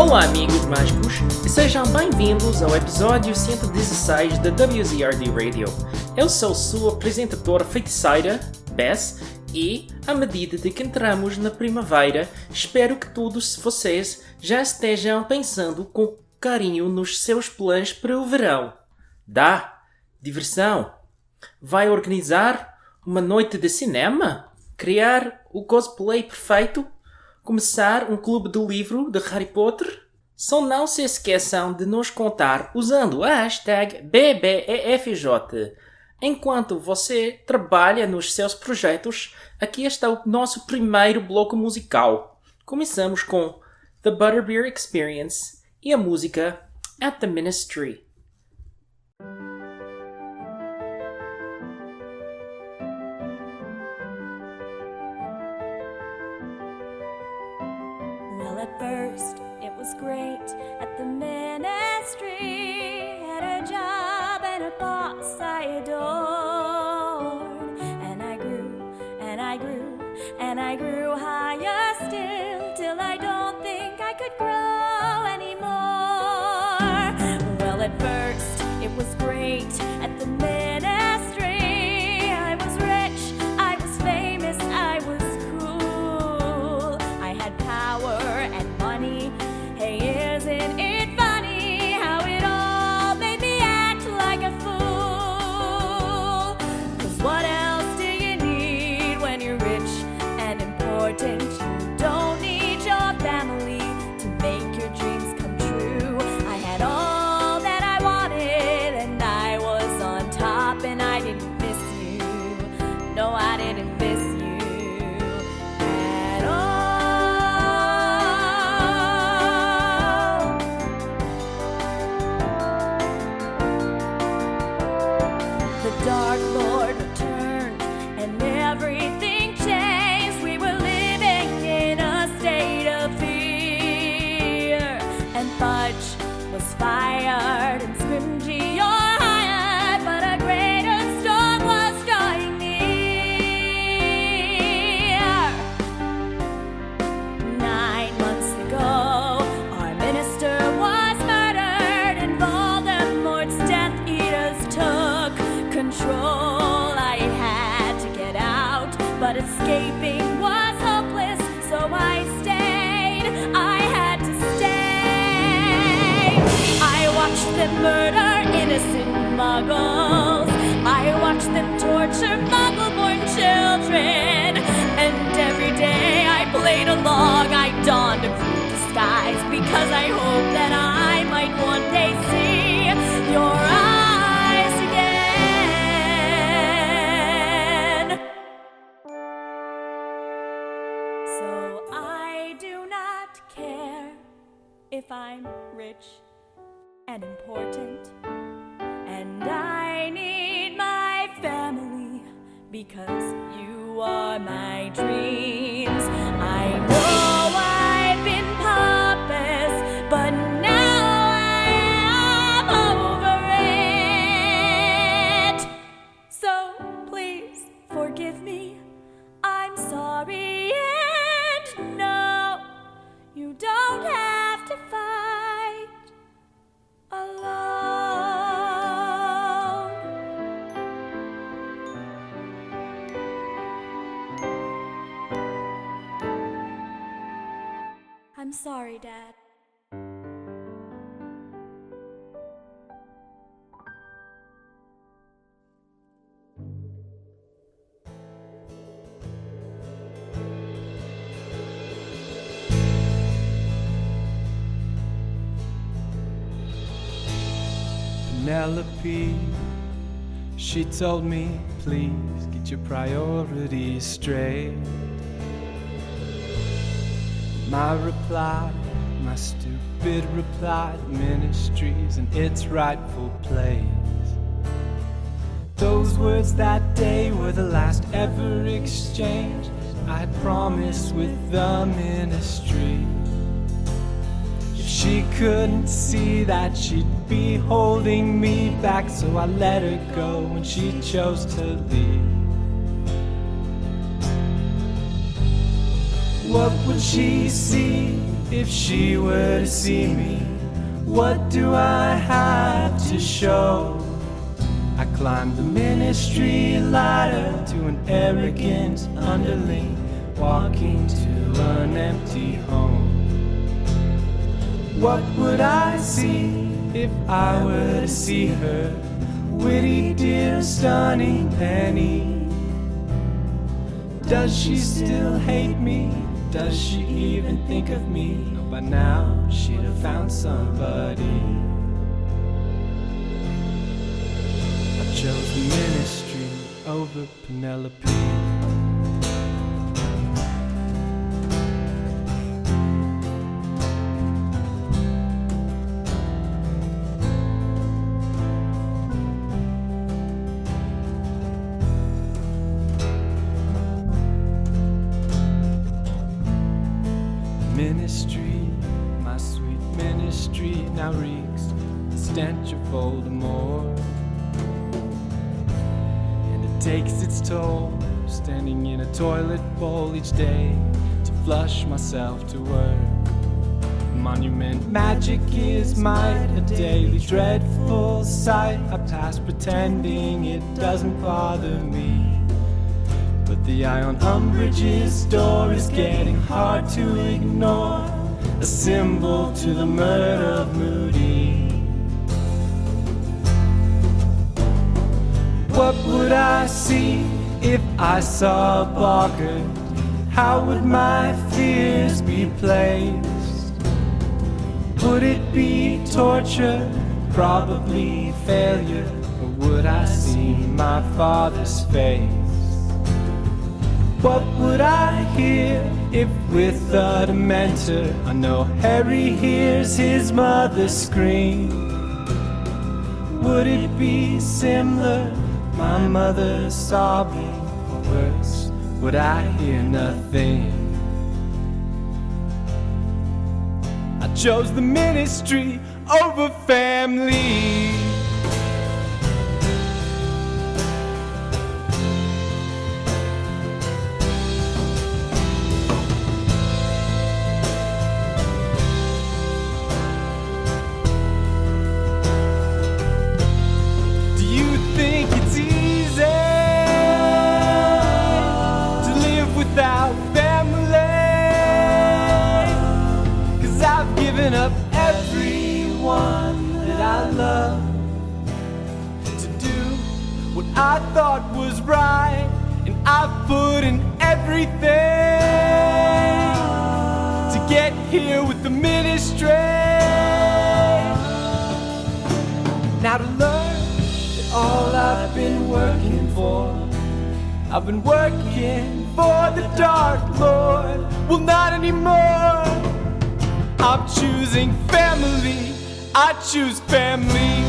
Olá amigos mágicos e sejam bem-vindos ao episódio 116 da WZRD Radio. Eu sou sua apresentadora feiticeira, Bess, e, à medida de que entramos na primavera, espero que todos vocês já estejam pensando com carinho nos seus planos para o verão. Dá! Diversão! Vai organizar uma noite de cinema? Criar o cosplay perfeito? Começar um clube do livro de Harry Potter? Só não se esqueçam de nos contar usando a hashtag BBEFJ. Enquanto você trabalha nos seus projetos, aqui está o nosso primeiro bloco musical. Começamos com The Butterbeer Experience e a música At the Ministry. Well, at first it was great at the ministry, had a job and a boss I adored, and I grew, and I grew, and I grew higher still, till I don't think I could grow anymore. Well, at first it was great at the ministry, I was rich, I was famous, I was cool, I had power and money. Hey, isn't it funny how it all made me act like a fool? 'Cause what else do you need when you're rich and important? You don't need your family to make your dreams come true. I had all that I wanted and I was on top, and I didn't miss you. No, I didn't miss you at all. The Dark Lord returned and everything changed. We were living in a state of fear, and Fudge was fired and Scrimgy you're hired, but a greater storm was drawing near. 9 months ago, our minister was murdered, and Voldemort's Death Eaters took control. I had to get out, but escaping was hopeless, so I stayed. I had to stay. I watched them murder innocent muggles. I watched them torture muggle-born children. And every day I played along, I donned a cruel disguise, because I hoped that I might one day see your eyes again. So I do not care if I'm rich and important, and I need my family, because you are my dreams. I know I've been pompous, but now I am over it. So please forgive me, I'm sorry, and no, you don't have to fight alone. I'm sorry, Dad. Penelope, she told me, please get your priorities straight. My reply, my stupid reply, ministry's in its rightful place. Those words that day were the last ever exchange I had promised with the ministry. If she couldn't see that, she'd be holding me back, so I let her go when she chose to leave. What would she see if she were to see me? What do I have to show? I climbed the ministry ladder to an arrogant underling, walking to an empty home. What would I see if I were to see her? Witty, dear, stunning penny. Does she still hate me? Does she even think of me? No, by now she'd have found somebody. I chose the ministry over Penelope. Ministry, my sweet ministry now reeks the stench of Voldemort. And it takes its toll, standing in a toilet bowl each day to flush myself to work. Monument magic is might, a daily dreadful sight. I pass pretending it doesn't bother me. But the eye on Umbridge's door is getting hard to ignore, a symbol to the murder of Moody. What would I see if I saw a boggart? How would my fears be placed? Would it be torture, probably failure, or would I see my father's face? What would I hear if with a Dementor I know Harry hears his mother scream? Would it be similar, my mother sobbing, or worse, would I hear nothing? I chose the ministry over family. Without family, 'cause I've given up everyone that I love to do what I thought was right, and I've put in everything to get here with the ministry. Now to learn that all I've been working for, I've been working for the Dark Lord. Well, not anymore. I'm choosing family. I choose family.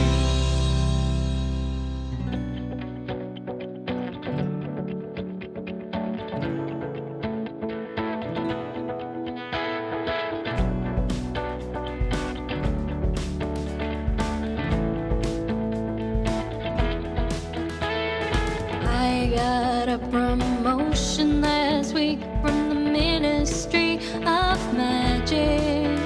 I got a promotion last week from the Ministry of Magic,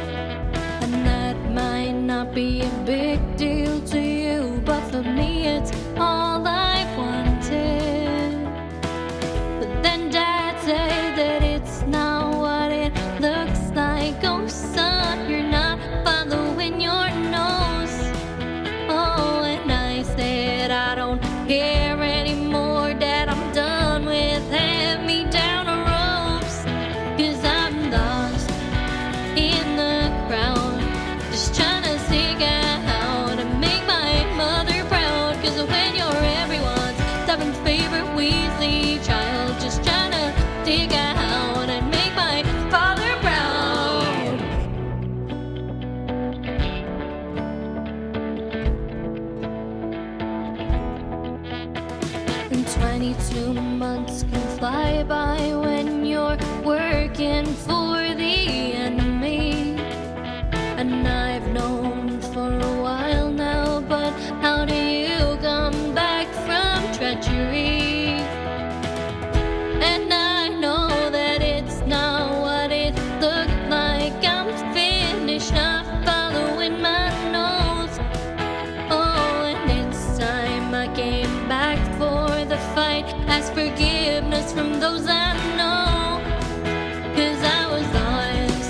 and that might not be a big deal to you, but for me it's all I wanted. But then Dad said that it's not what it looks like. Oh son, you're not following your nose. Oh, and I said I don't care anymore, Dad, I'm done with those I know, 'cause I was lost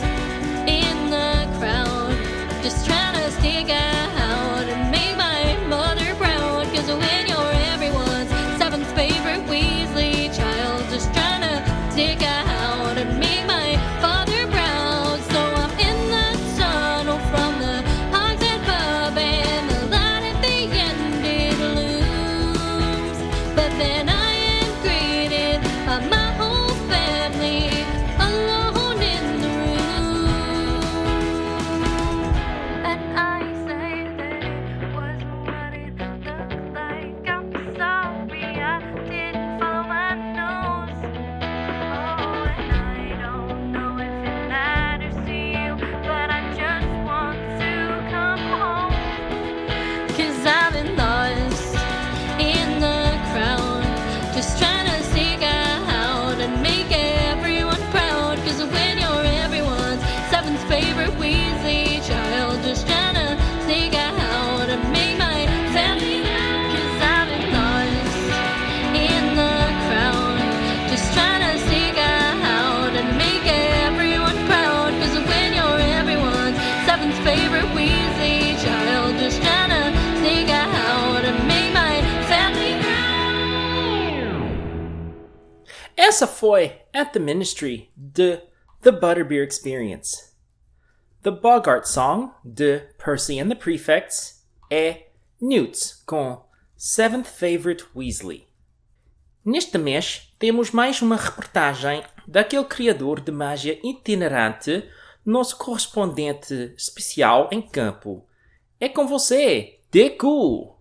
in the crowd, just trying to stick out and make my mother proud. 'Cause when you're everyone's seventh favorite Weasley child, just trying to stick out and make my father proud. So I'm in the tunnel from the Hogshead pub, and the light at the end it looms. But then I am greeted by my whole family alone in the room. And I say that it wasn't what it looked like. I'm sorry I didn't follow my nose. Oh, and I don't know if it matters to you, but I just want to come home. 'Cause I've been lost in the crowd, just trying to stick out and make everyone proud. 'Cause when you're everyone's seventh favorite Weasley child, just trying to stick out and make my family proud. 'Cause I've been lost in the crowd, just trying to stick out and make everyone proud. 'Cause when you're everyone's seventh favorite Weasley child, just trying to stick out and make my family proud. Essa foi At the Ministry de The Butterbeer Experience. The Boggart Song de Percy and the Prefects é Newts com Seventh Favorite Weasley. Neste mês temos mais uma reportagem daquele criador de magia itinerante, nosso correspondente especial em campo. É com você, Deku!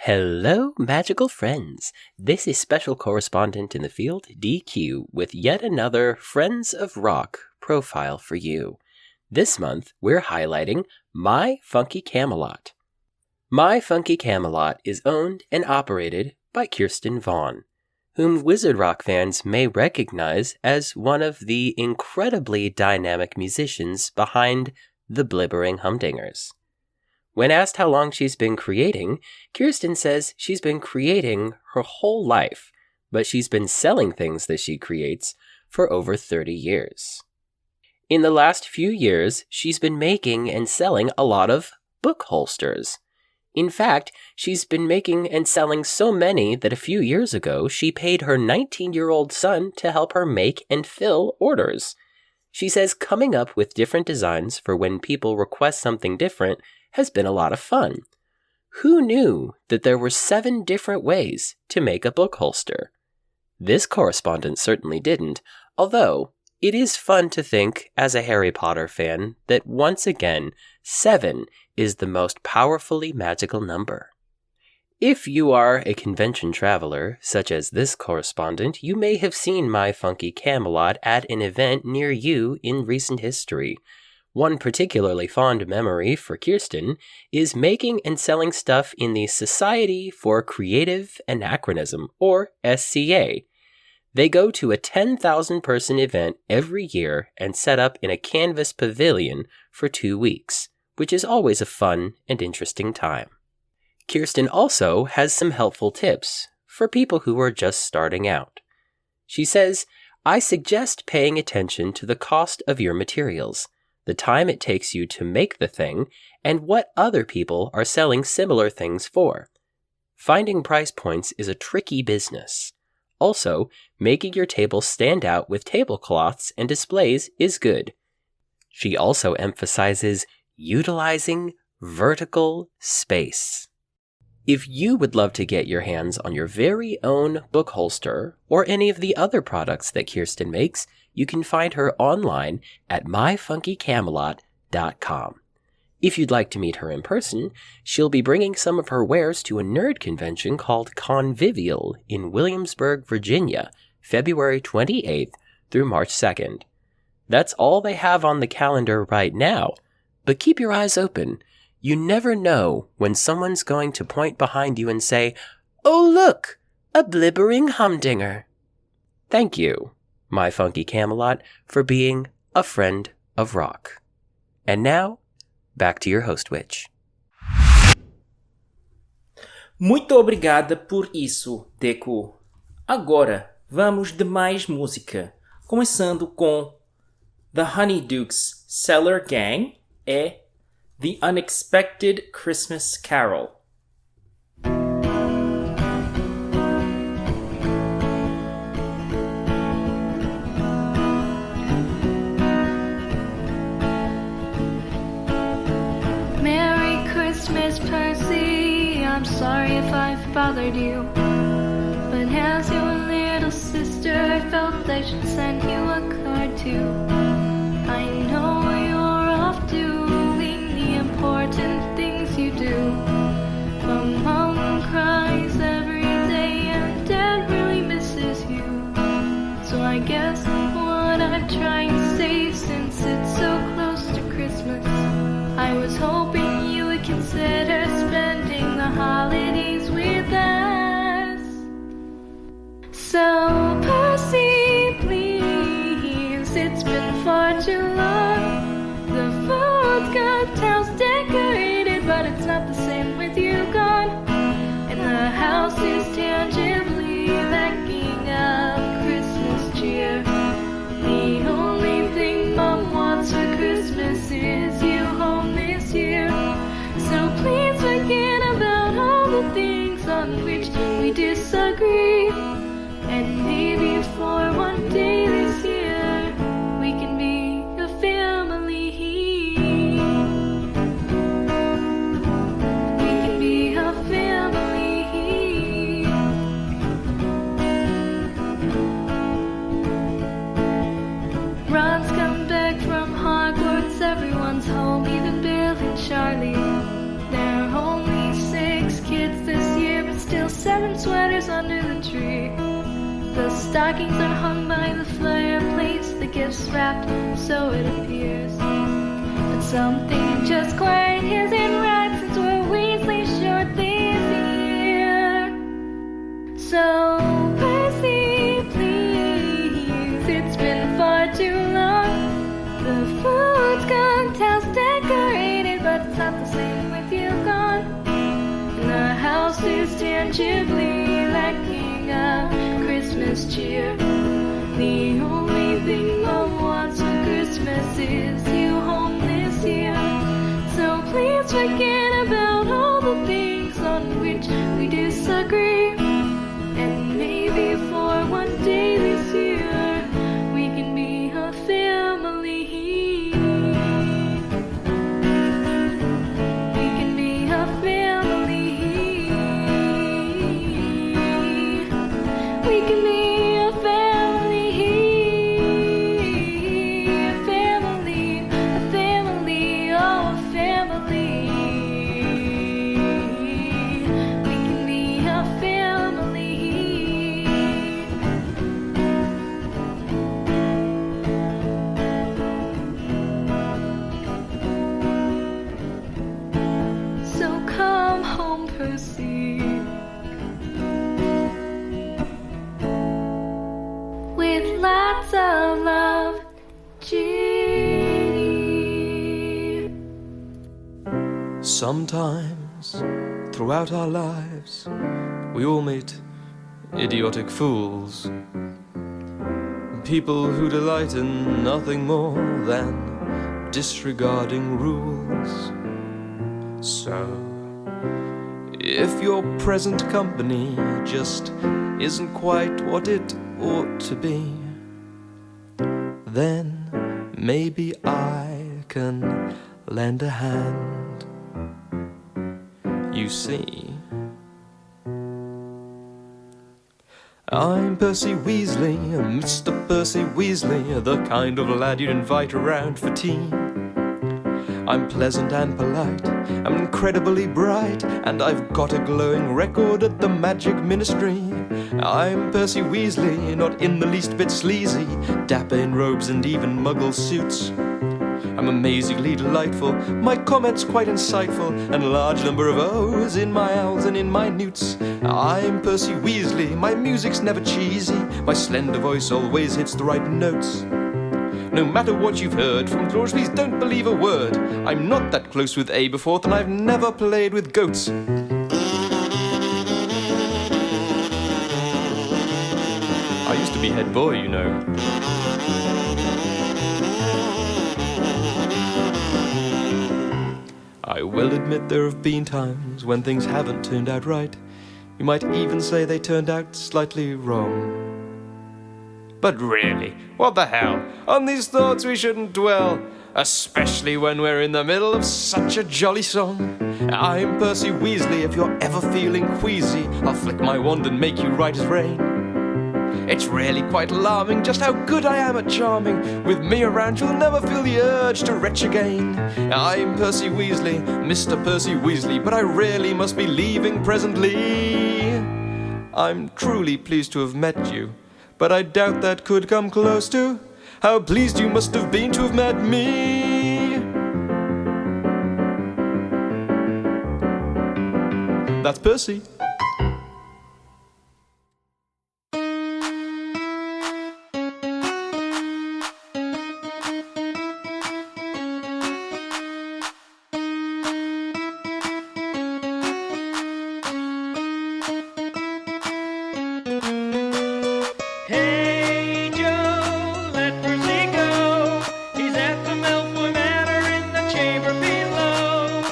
Hello, magical friends. This is special correspondent in the field, DQ, with yet another Friends of Rock profile for you. This month, we're highlighting My Funky Camelot. My Funky Camelot is owned and operated by Kirsten Vaughn, whom Wizard Rock fans may recognize as one of the incredibly dynamic musicians behind the Blibbering Humdingers. When asked how long she's been creating, Kirsten says she's been creating her whole life, but she's been selling things that she creates for over 30 years. In the last few years, she's been making and selling a lot of book holsters. In fact, she's been making and selling so many that a few years ago, she paid her 19-year-old son to help her make and fill orders. She says coming up with different designs for when people request something different has been a lot of fun. Who knew that there were 7 different ways to make a book holster? This correspondent certainly didn't, although it is fun to think, as a Harry Potter fan, that once again, 7 is the most powerfully magical number. If you are a convention traveler, such as this correspondent, you may have seen My Funky Camelot at an event near you in recent history. One particularly fond memory for Kirsten is making and selling stuff in the Society for Creative Anachronism, or SCA. They go to a 10,000-person event every year and set up in a canvas pavilion for 2 weeks, which is always a fun and interesting time. Kirsten also has some helpful tips for people who are just starting out. She says, I suggest paying attention to the cost of your materials, the time it takes you to make the thing, and what other people are selling similar things for. Finding price points is a tricky business. Also, making your table stand out with tablecloths and displays is good. She also emphasizes utilizing vertical space. If you would love to get your hands on your very own book holster or any of the other products that Kirsten makes, you can find her online at myfunkycamelot.com. If you'd like to meet her in person, she'll be bringing some of her wares to a nerd convention called Convivial in Williamsburg, Virginia, February 28th through March 2nd. That's all they have on the calendar right now, but keep your eyes open. You never know when someone's going to point behind you and say, "Oh look, a blibbering humdinger." Thank you, My Funky Camelot, for being a friend of rock. And now, back to your host, Witch. Muito obrigada por isso, Deku. Agora, vamos de mais música, começando com The Honeydukes Cellar Gang e The Unexpected Christmas Carol. Merry Christmas, Percy. I'm sorry if I've bothered you, but as your little sister, I felt I should send you a card too. I know you're off doing the important things you do, but Mom cries every day and Dad really misses you. So I guess what I'm trying to say, since it's so close to Christmas, I was hoping you would consider spending the holidays with us. So Percy, please, it's been far too long. The food's good, town's decorated, but it's not the same with you gone. And the house is tangibly lacking of Christmas cheer. The only thing Mom wants for Christmas is you home this year. So please forget about all the things on which we disagree, and maybe for one day this year we can be a family. We can be a family. Ron's come back from Hogwarts, everyone's home, even Bill and Charlie. There are only 6 kids this year, but still 7 sweaters under the tree. The stockings are hung by the fireplace, the gifts wrapped, so it appears. But something just quite isn't right, since we're Weasley short this year. So Percy, please, it's been far too long. The food's gone, town's decorated, but it's not the same with you gone. And the house is tangibly lacking of Christmas cheer. The only thing Mom wants for Christmas is you home this year. So please forget about all the things on which we disagree, and maybe for one day this year we can be a family. We can be a family. We can be a family. A family. A family. Oh, a family. We can be a family. So come home, Percy, with lots of love, Ginny. Sometimes, throughout our lives, we all meet idiotic fools. People who delight in nothing more than disregarding rules. So, if your present company just isn't quite what it ought to be, then maybe I can lend a hand. You see, I'm Percy Weasley, Mr. Percy Weasley, the kind of lad you'd invite around for tea. I'm pleasant and polite, I'm incredibly bright, and I've got a glowing record at the Magic Ministry. I'm Percy Weasley, not in the least bit sleazy, dapper in robes and even muggle suits. I'm amazingly delightful, my comments quite insightful, and a large number of O's in my L's and in my newts. I'm Percy Weasley, my music's never cheesy, my slender voice always hits the right notes. No matter what you've heard from George, please don't believe a word. I'm not that close with Aberforth, and I've never played with goats. skinny head boy, you know. I will admit there have been times when things haven't turned out right. You might even say they turned out slightly wrong. But really, what the hell? On these thoughts we shouldn't dwell, especially when we're in the middle of such a jolly song. I'm Percy Weasley, if you're ever feeling queasy, I'll flick my wand and make you right as rain. It's really quite alarming just how good I am at charming. With me around you'll never feel the urge to retch again. I'm Percy Weasley, Mr. Percy Weasley, but I really must be leaving presently. I'm truly pleased to have met you, but I doubt that could come close to how pleased you must have been to have met me. That's Percy. Hey Joe, let Percy go. He's at the Malfoy Manor in the chamber below.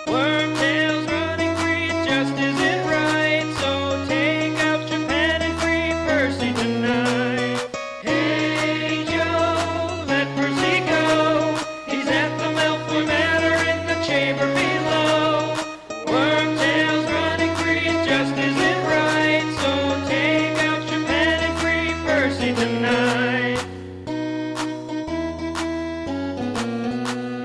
Wormtail's running free, it just isn't right. So take out your pen and free Percy tonight. Hey Joe, let Percy go. He's at the Malfoy Manor in the chamber below. Wormtail's running free, it just isn't right. So take out your pen and free Percy tonight.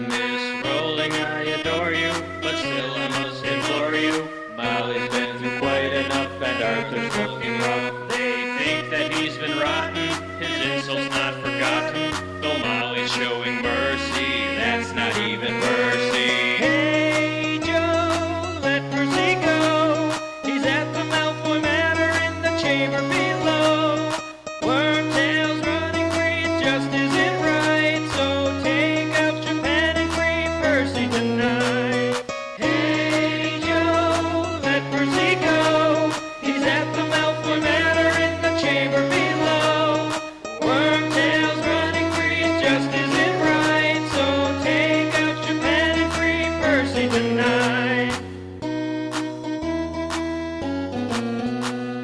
Miss Rowling, I adore you, but still I must implore you. Molly's been through quite enough, and Arthur's looking rough. They think that he's been rotten, his insults not forgotten. Though Molly's showing mercy, that's not even mercy. Hey Joe, let Percy go. He's at the Malfoy Manor in the chamber below. Wormtail's running free, it just isn't right. So take out your pen and free Percy tonight. Hey Joe, let Percy go. He's at the Malfoy Manor in the chamber below. Wormtail's running free, it just isn't right. So take out your pen and free Percy tonight.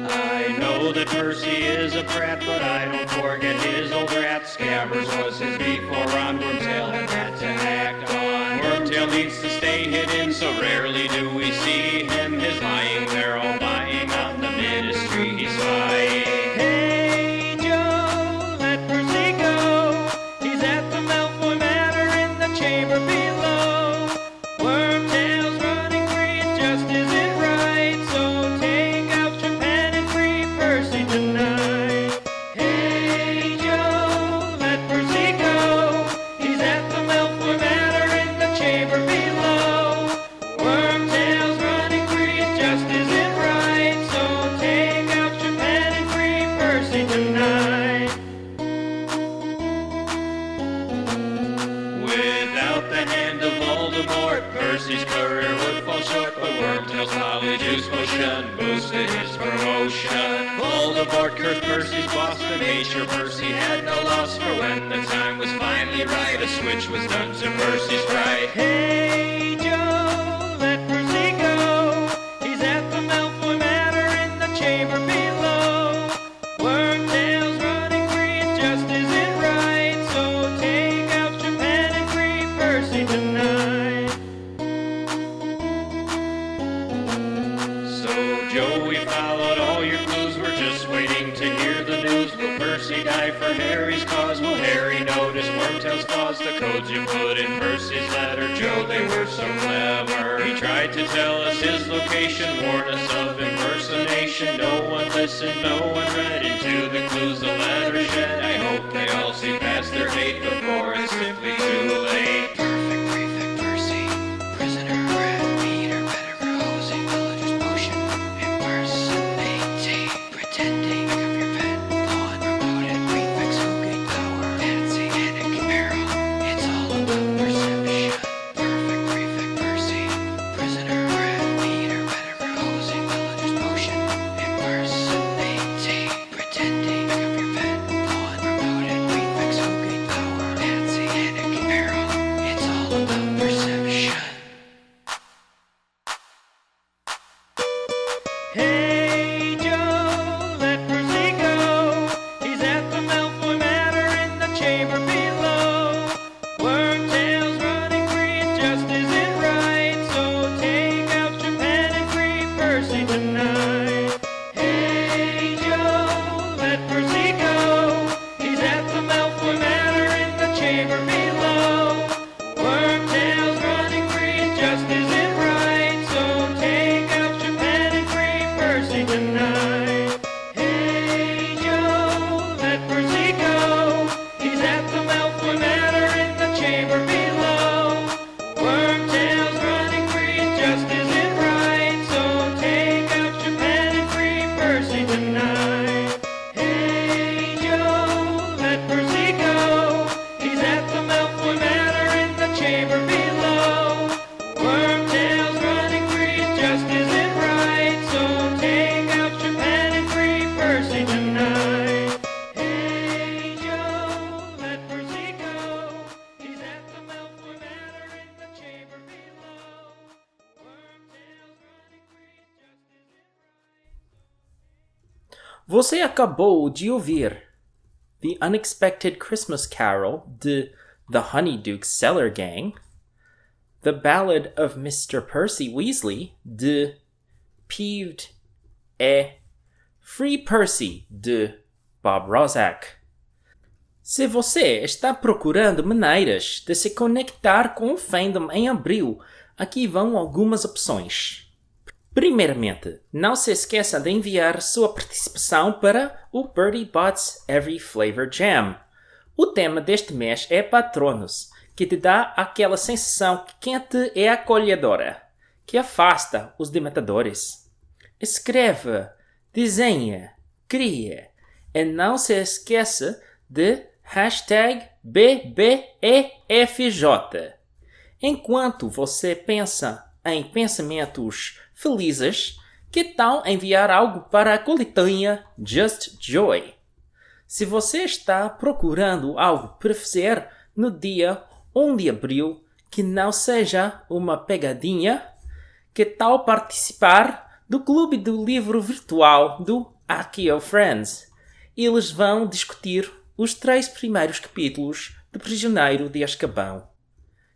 I know that Percy is a brat, but I don't forget his old rat. Scabbers was his before on Wormtail and had to act on. Wormtail needs to stay hidden, so rarely do we see him. His lying there all lying on the ministry he's spying. Hey Joe, let Percy go. He's at the Malfoy Manor in the chamber below. Wormtail's running free, it just isn't right. So take out your pen and free Percy tonight. Hey Joe, let Percy go. He's at the Malfoy Manor in the chamber below. Wormtail's running free, it just isn't right. So take out your pen and free Percy tonight. Without the hand of Voldemort, Percy's career would fall short, but Wormtail's polyjuice potion boosted his promotion. Voldemort cursed Percy's boss to make sure Percy had no loss, for when the time was finally right, a switch was done to Percy's right. Hey Joe, let Percy go. He's at the Malfoy Manor in the chamber below. Wormtail's running free, it just isn't right. So take out your pen and free Percy tonight. So Joe, we followed all your clues, we're just waiting to hear the news. Will Percy die for Harry's cause? Will Harry notice Wormtail's flaws? The codes you put in Percy's letter, Joe, they were so clever. He tried to tell us his location, warn us of impersonation. No one listened, no one read into the clues the letter shed. I hope they all see past their hate before it's simply too late. Perfect prefect Percy, prisoner red, Peter, Pettigrew, hosing, villager's potion, impersonating, pretending, pick up your pen, go on, promoted, prefects who gain power, fancy, panic, peril, it's all about perception. Perfect prefect Percy, prisoner red, Peter, Pettigrew, hosing, villager's potion, impersonating, pretending, pick up your pen, Você acabou de ouvir The Unexpected Christmas Carol de The Honeyduke Cellar Gang, The Ballad of Mr. Percy Weasley de Peeved e Free Percy de Bob Rozak. Se você está procurando maneiras de se conectar com o fandom em abril, aqui vão algumas opções. Primeiramente, não se esqueça de enviar sua participação para o Bertie Bott's Every Flavor Jam. O tema deste mês é Patronos, que te dá aquela sensação quente e acolhedora, que afasta os dementadores. Escreva, desenha, cria e não se esqueça de #BBEFJ. Enquanto você pensa em pensamentos felizes, que tal enviar algo para a coletânea Just Joy? Se você está procurando algo para fazer no dia 1 de abril que não seja uma pegadinha, que tal participar do clube do livro virtual do Accio Friends? Eles vão discutir os 3 primeiros capítulos do Prisioneiro de Azkaban.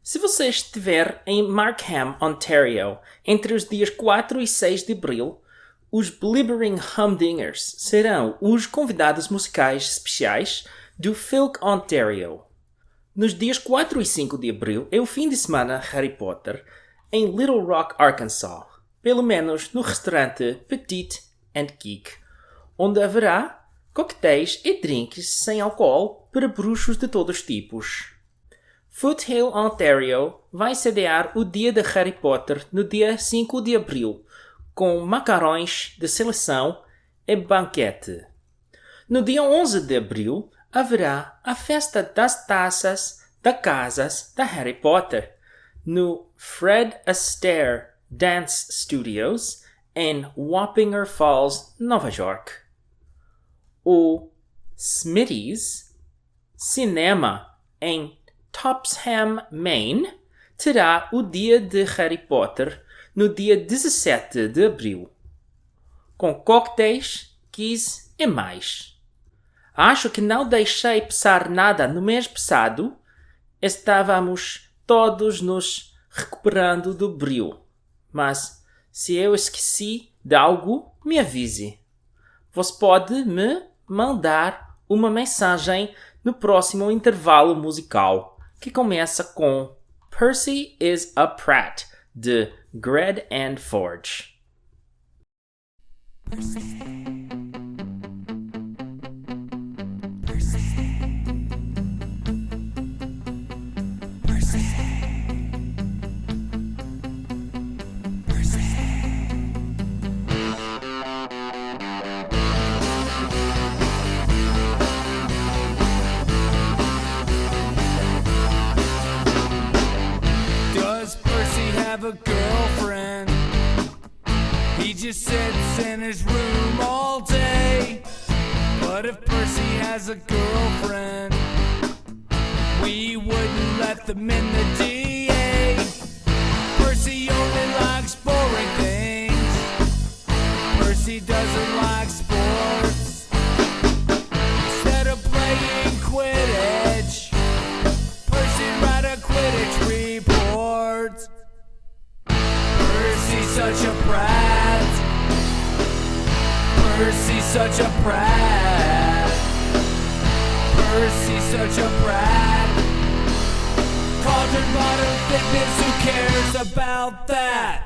Se você estiver em Markham, Ontario, entre os dias 4 e 6 de abril, os Blibbering Humdingers serão os convidados musicais especiais do Filk Ontario. Nos dias 4 e 5 de abril é o fim de semana Harry Potter em Little Rock, Arkansas, pelo menos no restaurante Petite and Geek, onde haverá coquetéis e drinks sem álcool para bruxos de todos os tipos. Foothill, Ontario, vai sediar o dia de Harry Potter no dia 5 de abril, com macarrões de seleção e banquete. No dia 11 de abril, haverá a festa das taças da casas da Harry Potter, no Fred Astaire Dance Studios, em Wapping Falls, Nova York. O Smitty's Cinema, em Topsham, Maine, terá o dia de Harry Potter no dia 17 de abril, com coquetéis, quiz e mais. Acho que não deixei passar nada no mês passado. Estávamos todos nos recuperando do brilho, mas se eu esqueci de algo, me avise. Você pode me mandar uma mensagem no próximo intervalo musical, que começa com Percy is a Prat, de Gred and Forge. A girlfriend. He just sits in his room all day. But if Percy has a girlfriend, we wouldn't let them in the DA. Percy only likes boring things. Percy doesn't like sports. Instead of playing Quidditch, Percy write a Quidditch report. Percy's such a brat. Percy's such a brat. Percy's such a brat. Cauldron bottom thickness, who cares about that?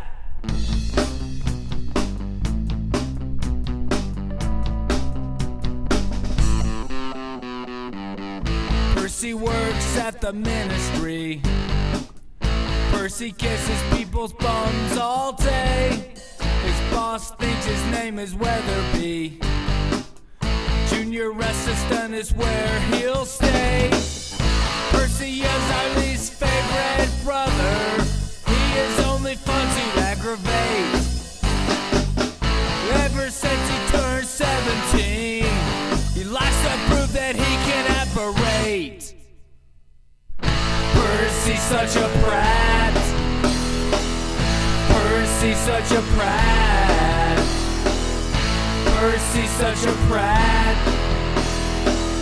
Percy works at the ministry. Percy kisses people's bums all day. His boss thinks his name is Weatherby. Junior assistant is where he'll stay. Percy is our least favorite brother. He is only fun to aggravate. Ever since he turned 17, he likes to prove that he can apparate. Percy's such a brat. Percy's such a brat. Percy's such a prat.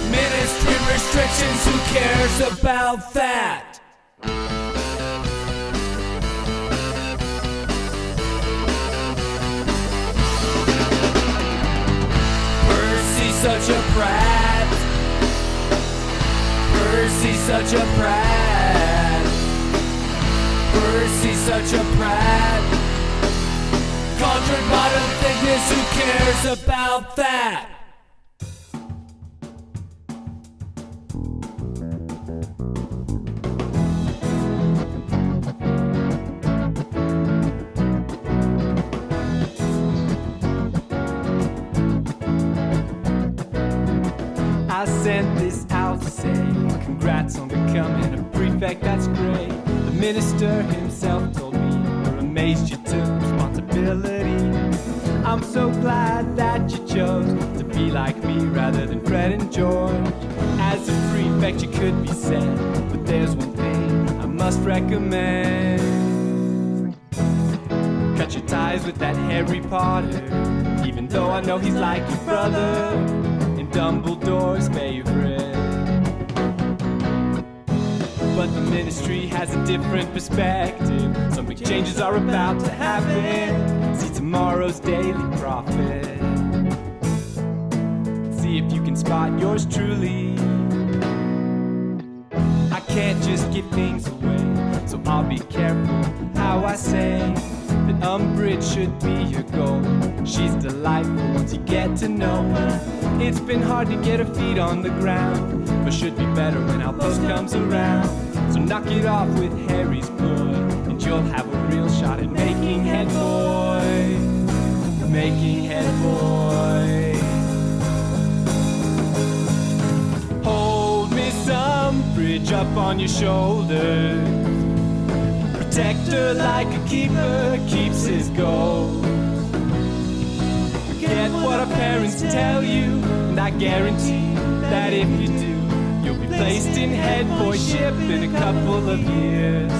Ministry restrictions, who cares about that? Percy's such a brat. Percy's such a brat. Percy's such a brat. Conjured modern thickness, who cares about that? I sent this out to say congrats on becoming a prefect, that's great. The minister himself told me we're amazed you took responsibility. I'm so glad that you chose to be like me rather than Fred and George. As a prefect you could be sad, but there's one thing I must recommend. Cut your ties with that Harry Potter, even though I know he's like your brother and Dumbledore's favorite. But the ministry has a different perspective. Some big changes are about to happen. See tomorrow's daily prophet. See if you can spot yours truly. I can't just give things away, so I'll be careful how I say that Umbridge should be your goal. She's delightful once you get to know her. It's been hard to get her feet on the ground, but should be better when Outpost comes around. So knock it off with Harry's boy, and you'll have a real shot at making head boy. Making head boy. Hold Miss Umbridge up on your shoulders. Protect her like a keeper keeps his gold. Forget what our parents tell you, and I guarantee that if you do, you'll be placed in head boyship in a couple of years.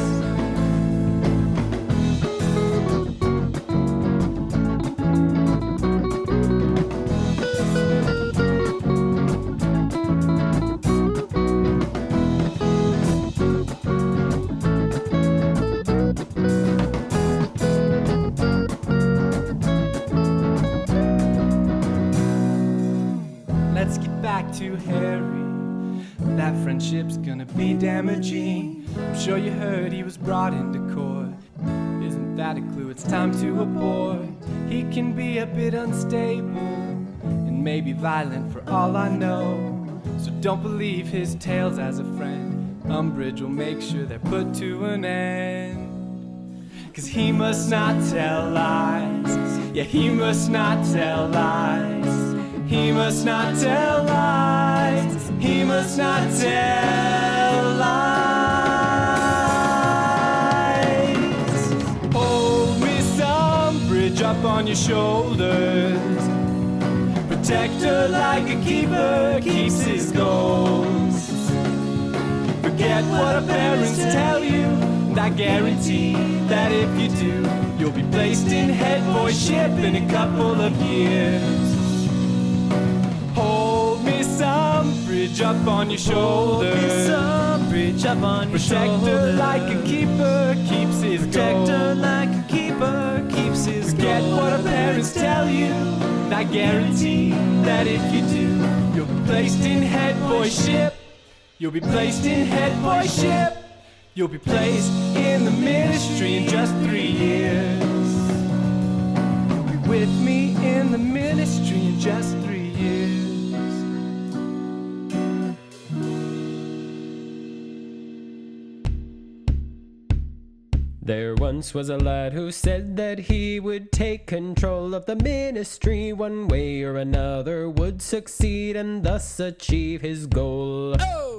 Let's get back to Harry. That friendship's gonna be damaging. I'm sure you heard he was brought into court. Isn't that a clue? It's time to abort. He can be a bit unstable and maybe violent for all I know. So don't believe his tales as a friend. Umbridge will make sure they're put to an end. 'Cause he must not tell lies. Yeah, he must not tell lies. He must not tell lies. He must not tell lies. Hold Miss Umbridge up on your shoulders. Protect her like a keeper keeps his goals. Forget what our parents tell you, and I guarantee that if you do, you'll be placed in head boyship in a couple of years. Hold Miss Umbridge up on your shoulders. Miss Umbridge up on your shoulders. Protect her like a keeper keeps his goals. Protect her like a keeper keeps his goals. Forget what our parents tell you, and I guarantee that if you do, you'll be placed in head boyship. You'll be placed in head boyship. You'll be placed in the ministry in just 3 years. You'll be with me in the ministry in just 3 years. There once was a lad who said that he would take control of the ministry one way or another, would succeed and thus achieve his goal. Oh!